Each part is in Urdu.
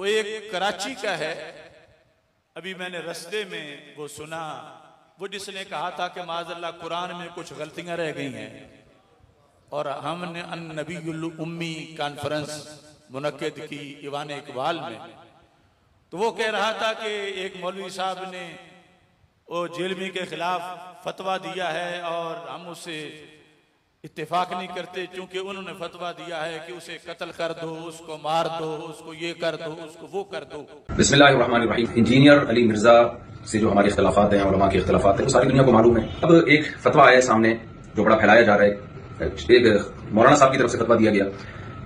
ایک کراچی کا ہے، ابھی میں نے رستے میں وہ سنا، وہ جس نے کہا تھا کہ معاذ اللہ قرآن میں کچھ غلطیاں رہ گئی ہیں، اور ہم نے النبی الامی کانفرنس منعقد کی ایوان اقبال میں، تو وہ کہہ رہا تھا کہ ایک مولوی صاحب نے وہ جیلمی کے خلاف فتویٰ دیا ہے اور ہم اس سے اتفاق نہیں کرتے، چونکہ انہوں نے فتویٰ دیا ہے کہ اسے قتل کر دو، اس کو مار دو، اس کو یہ کر دو، اس کو وہ کر دو۔ بسم اللہ الرحمن الرحیم۔ انجینئر علی مرزا سے جو ہمارے اختلافات ہیں، علماء کے اختلافات ہیں، وہ ساری دنیا کو معلوم ہے۔ اب ایک فتویٰ آیا سامنے جو بڑا پھیلایا جا رہا ہے، ایک مولانا صاحب کی طرف سے فتویٰ دیا گیا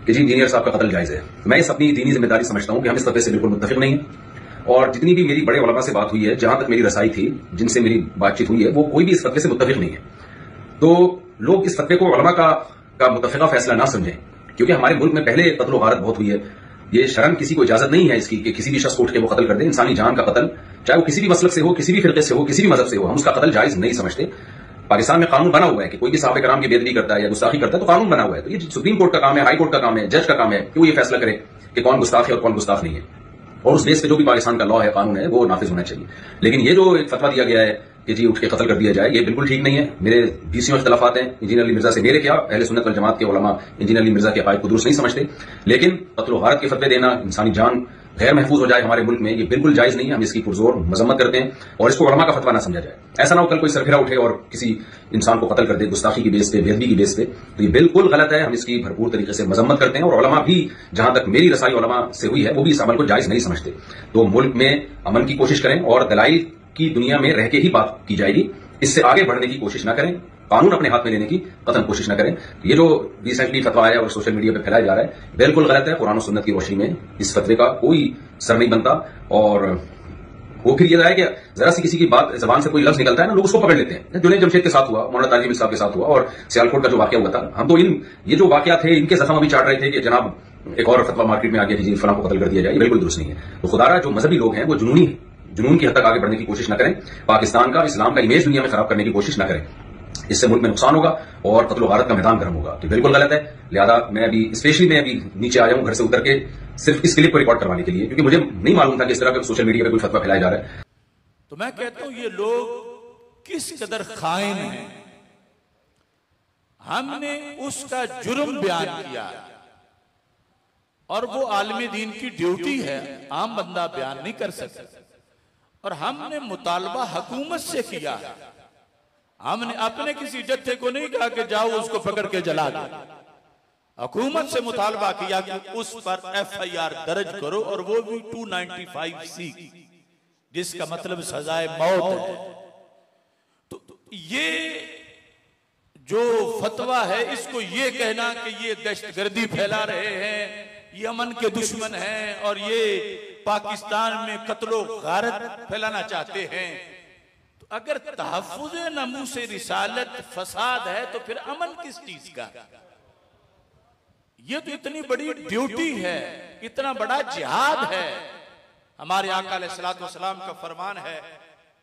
کہ جی انجینئر صاحب کا قتل جائز ہے۔ میں اس اپنی دینی ذمہ داری سمجھتا ہوں کہ ہم اس فتوے سے بالکل متفق نہیں ہیں، اور جتنی بھی میری بڑے علماء سے بات ہوئی ہے، جہاں تک میری رسائی تھی، جن سے میری بات چیت ہوئی ہے، وہ کوئی بھی اس فتوے سے متفق نہیں ہے۔ تو لوگ اس فتوے کو علماء کا متفقہ فیصلہ نہ سمجھیں، کیونکہ ہمارے ملک میں پہلے قتل و غارت بہت ہوئی ہے۔ یہ شرم کسی کو اجازت نہیں ہے اس کی کہ کسی بھی شخص کو اٹھ کے وہ قتل کر دے۔ انسانی جان کا قتل، چاہے وہ کسی بھی مسلک سے ہو، کسی بھی فرقے سے ہو، کسی بھی مذہب سے ہو، ہم اس کا قتل جائز نہیں سمجھتے۔ پاکستان میں قانون بنا ہوا ہے کہ کوئی بھی صحابہ کرام کی بے ادبی کرتا ہے یا گستاخی کرتا ہے تو قانون بنا ہوا ہے، تو یہ سپریم کورٹ کا کام ہے، ہائی کورٹ کا کام ہے، جج کا کام ہے کہ وہ یہ فیصلہ کرے کہ کون گستاخ ہے اور کون گستاخ نہیں ہے، اور اس بیس پہ جو بھی پاکستان کا لا ہے، قانون ہے، وہ نافذ ہونا چاہیے۔ لیکن یہ جو ایک فتویٰ دیا گیا ہے کہ جی اٹھ کے قتل کر دیا جائے، یہ بالکل ٹھیک نہیں ہے۔ میرے بیسیوں اختلافات ہیں انجینئر علی مرزا سے، میرے کیا اہل سنت والجماعت کے علماء انجینئر علی مرزا کے عقائد کو درست نہیں سمجھتے، لیکن قتل و غارت کے فتوے دینا، انسانی جان غیر محفوظ ہو جائے ہمارے ملک میں، یہ بالکل جائز نہیں ہے۔ ہم اس کی پرزور مذمت کرتے ہیں اور اس کو علماء کا فتویٰ نہ سمجھا جائے۔ ایسا نہ ہو کل کوئی سرفراہ اٹھے اور کسی انسان کو قتل کر دے گستاخی کی بیس پہ، بے ادبی کی بیس پہ، تو یہ بالکل غلط ہے۔ ہم اس کی بھرپور طریقے سے مذمت کرتے ہیں، اور علماء بھی، جہاں تک میری رسائی علماء سے ہوئی ہے، وہ بھی اس عمل کو جائز نہیں سمجھتے۔ تو ملک میں امن کی کوشش کریں اور دلائل کی دنیا میں رہ کے ہی بات کی جائے گی، اس سے آگے بڑھنے کی کوشش نہ کریں، قانون اپنے ہاتھ میں لینے کی قطعاً کوشش نہ کریں۔ یہ جو ریسنٹلی فتویٰ آیا اور سوشل میڈیا پہ پھیلایا جا رہا ہے، بالکل غلط ہے۔ قرآن و سنت کی روشنی میں اس فتوے کا کوئی سر نہیں بنتا، اور وہ پھر یہ ہے کہ ذرا سی کسی کی بات زبان سے کوئی لفظ نکلتا ہے نا، لوگ اس کو پکڑ لیتے ہیں۔ جنید جمشید کے ساتھ ہوا، مولانا طالب صاحب کے ساتھ ہوا، اور سیالکوٹ کا جو واقعہ ہوا تھا، ہم تو یہ جو واقعات تھے ان کے زخم ابھی چاٹ رہے تھے کہ جناب ایک اور فتویٰ مارکیٹ میں آ گیا کہ جی فلاں کو قتل کر دیا جائے، یہ بالکل درست نہیں ہے۔ تو خدا جو مذہبی لوگ ہیں وہ جنون کی حد تک آگے بڑھنے کی کوشش نہ کریں، پاکستان کا، اسلام کا امیج دنیا میں خراب کرنے کی کوشش نہ کریں، اس سے ملک میں نقصان ہوگا اور قتل و غارت کا میدان گرم ہوگا۔ تو بالکل غلط ہے۔ لہذا میں ابھی نیچے آیا ہوں گھر سے اتر کے صرف اس کلپ کو ریکارڈ کروانے کے لیے، کیونکہ مجھے نہیں معلوم تھا کہ اس طرح کا سوشل میڈیا پہ کوئی فتویٰ پھیلایا جا رہا ہے۔ تو میں کہتا ہوں یہ لوگ کس قدر خائن ہیں۔ ہم نے اس کا جرم بیان کیا اور وہ عالم دین کی ڈیوٹی ہے، عام بندہ بیان نہیں کر سکتا، اور ہم نے مطالبہ حکومت سے کیا ہے۔ ہم نے اپنے کسی جتھے کو نہیں کہا کہ جاؤ اس کو پکڑ کے جلا دو، حکومت سے مطالبہ کیا کہ اس پر ایف آئی آر درج کرو، اور وہ بھی 295C، جس کا مطلب سزائے موت ہے۔ تو یہ جو فتویٰ ہے، اس کو یہ کہنا کہ یہ دہشت گردی پھیلا رہے ہیں، یہ امن کے دشمن ہیں، اور یہ پاکستان میں قتل و غارت پھیلانا چاہتے ہیں، تو اگر تحفظ ناموس رسالت فساد ہے تو پھر امن کس چیز کا؟ یہ تو اتنی بڑی ڈیوٹی ہے، اتنا بڑا جہاد ہے۔ ہمارے آقا علیہ السلام کا فرمان ہے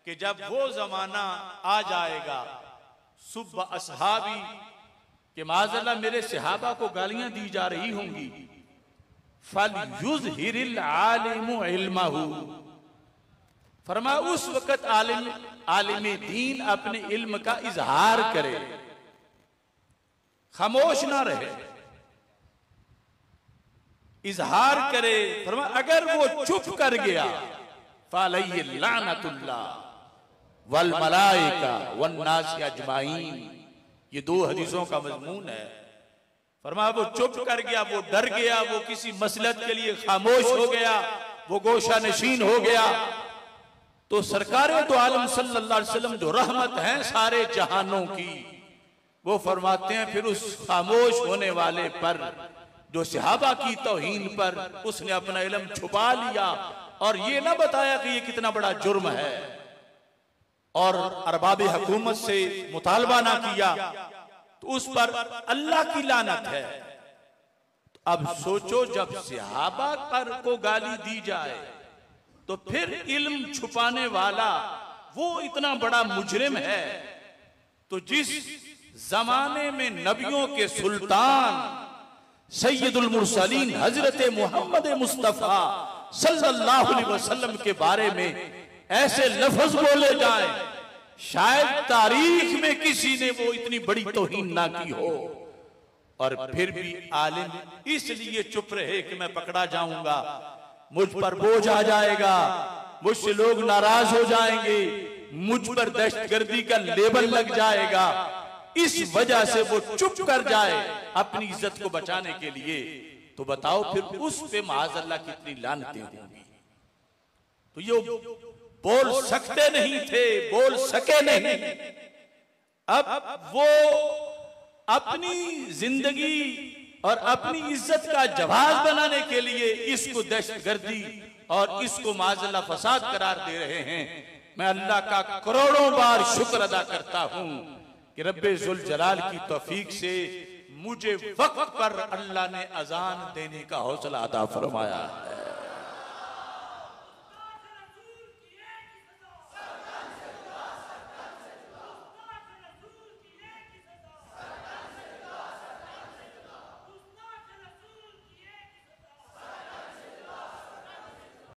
کہ جب وہ زمانہ آ جائے گا، صبح اصحابی، کہ معاذ اللہ میرے صحابہ کو گالیاں دی جا رہی ہوں گی، فَلْيُظْهِرِ الْعَالِمُ عِلْمَهُ، فرمایا اس وقت عالم دین اپنے علم کا اظہار کرے، خاموش نہ رہے، اظہار کرے۔ فرمایا اگر وہ چپ کر گیا فَعَلَيْهِ لَعْنَةُ اللَّهِ وَالْمَلَائِكَةِ وَالنَّاسِ أَجْمَعِينَ، یہ دو حدیثوں کا مضمون ہے۔ فرمایا وہ چپ کر گیا، وہ ڈر گیا، وہ کسی مصلحت کے لیے خاموش ہو گیا، وہ گوشہ نشین ہو گیا، تو سرکار دو عالم صلی اللہ علیہ وسلم جو رحمت ہیں سارے جہانوں کی، وہ فرماتے ہیں پھر اس خاموش ہونے والے پر، جو صحابہ کی توہین پر اس نے اپنا علم چھپا لیا اور یہ نہ بتایا کہ یہ کتنا بڑا جرم ہے، اور ارباب حکومت سے مطالبہ نہ کیا، تو اس پر اللہ کی لعنت ہے۔ اب سوچو جب صحابہ پر کو گالی دی جائے تو پھر علم چھپانے والا وہ اتنا بڑا مجرم ہے، تو جس زمانے میں نبیوں کے سلطان سید المرسلین حضرت محمد مصطفیٰ صلی اللہ علیہ وسلم کے بارے میں ایسے لفظ بولے جائیں شاید تاریخ میں کسی نے وہ اتنی بڑی توہین نہ کی ہو، اور پھر بھی عالم اس لیے چپ رہے کہ میں پکڑا جاؤں گا، مجھ پر بوجھ آ جائے گا، مجھ سے لوگ ناراض ہو جائیں گے، مجھ پر دہشت گردی کا لیبل لگ جائے گا، اس وجہ سے وہ چپ کر جائے اپنی عزت کو بچانے کے لیے، تو بتاؤ پھر اس پہ معاذ اللہ کتنی لعنتیں ہوں گی۔ تو یہ بول سکتے نہیں تھے، بول سکے نہیں، اب وہ اپنی زندگی اور اپنی عزت کا جواز بنانے کے لیے اس کو دہشت گردی اور اس کو معاذ اللہ فساد قرار دے رہے ہیں۔ میں اللہ کا کروڑوں بار شکر ادا کرتا ہوں کہ رب ذوالجلال کی توفیق سے مجھے وقت پر اللہ نے اذان دینے کا حوصلہ عطا فرمایا ہے۔